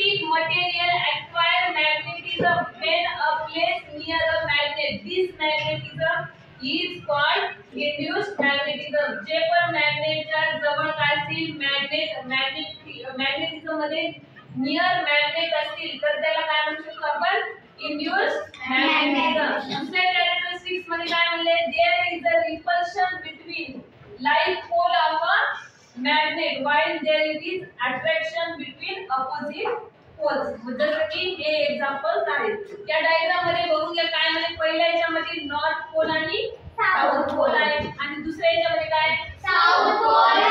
magnetic material acquire magnetism when placed near a magnet. This magnetism is called induced magnetism. जे पण मॅग्नेटच्या जवळ काय असतील, मॅग्नेटिझम मध्ये नियर मॅग्नेट असतील तर त्याला काय म्हणू शकतो आपण, induced magnetism. दुसऱ्या कॅरेक्टरिस्टिक्स मध्ये काय म्हणले, there is a repulsion between like pole of a magnet while there is attraction between opposite poles. जसं की हे एक्झाम्पल्स आहेत. या डायग्राम मध्ये बघून घ्या काय म्हणजे पहिल्या याच्यामध्ये नॉर्थ पोल आणि साऊथ पोल आहे आणि दुसऱ्या याच्यामध्ये काय साऊथ पोल आहे.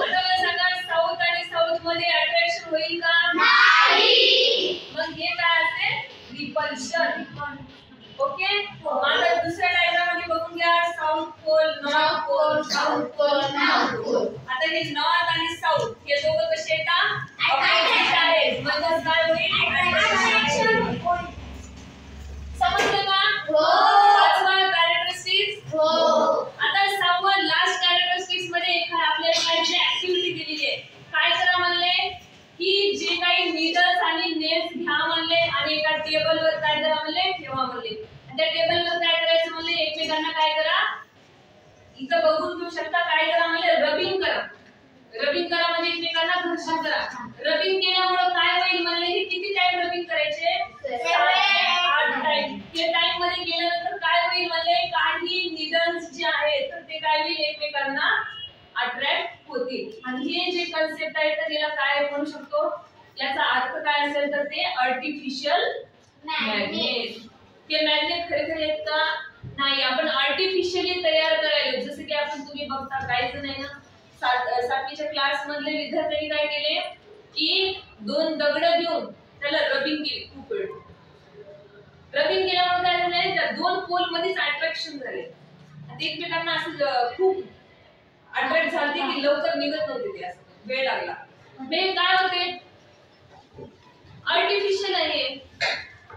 आता सांगा साऊथ आणि साऊथ मध्ये अट्रॅक्शन होईल का, नाही. मग हे काय असेल, रिपल्शन. ओके. आता दुसऱ्या डायग्राम मध्ये बघून घ्या, south pole north pole, south pole north pole. आता हे नॉर्थ आणि साऊथ हे दोघं कसे आहेत, ऑपोजिट आहेत. म्हणजे काय होईल, अट्रॅक्शन. समजलं का, हो. पाचवा कॅरेक्टरिस्टिक्स, हो. आता सहावा लास्ट कॅरेक्टरिस्टिक्स मध्ये आपल्याला काय ऍक्टिव्हिटी दिलेली आहे. काय करा म्हणले की जे काही नीडल्स आणि नेल्स घ्या म्हणले आणि एका टेबलवर काय करा म्हणले, ठेवा म्हणले. त्या टेबलवर काय करायचं म्हणले, एकमेकांना काय करा, इथं बघून घेऊ शकता, काय करा म्हणले, रबिंग करा. रबिंग करा म्हणजे एकमेकांना घर्षण करा. रबिंग केल्यामुळे काय होईल म्हणले, हे किती टाइम रबिंग करायचे, 7 टाइम. ते टाइम मध्ये केल्यानंतर काय होईल म्हणले, काही नीडल्स जे आहेत तर ते काय होईल, एकमेकांना अट्रॅक्ट होतील. आणि हे जे कन्सेप्ट आहे तर याला काय म्हणू शकतो, याचा अर्थ काय असेल तर ते आर्टिफिशियल मॅग्नेट. हे मॅग्नेट खरे आहेत का, नाही. आपण आर्टिफिशियली तयार करायला, जसं की आपण तुम्ही बघता काही जण आहे ना, 7वीच्या क्लास मधले विद्यार्थ्यांनी काय केले की 2 दगड घेऊन त्याला रबिंग केली. खूप वेळ रबिंग केल्यामुळे काय झालं, त्या 2 पोल मध्येच अट्रॅक्शन झाले. ते एकमेकांना असं खूप अट्रॅक्ट झाले की लवकर निघत नव्हते, ते असं वेळ लागला. हे काय होते, आर्टिफिशियल आहे.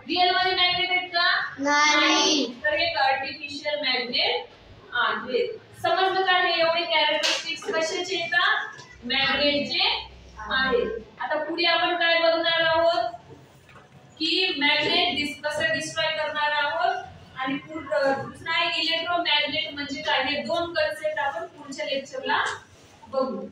रिअल मध्ये मॅग्नेट आहेत का, नाही. तर हे आर्टिफिशियल मॅग्नेट आहे. समजलं का, हे एवढे कॅरेक्टरिस्टिक्स कशाचे येतात, मॅग्नेटचे आहेत. आता पुढे आपण काय बघणार आहोत की मॅग्नेट कसं डिस्ट्रॉय करणार आहोत आणि दुसरा इलेक्ट्रोमॅग्नेट म्हणजे काय, हे 2 कन्सेप्ट आपण पुढच्या लेक्चरला बघू.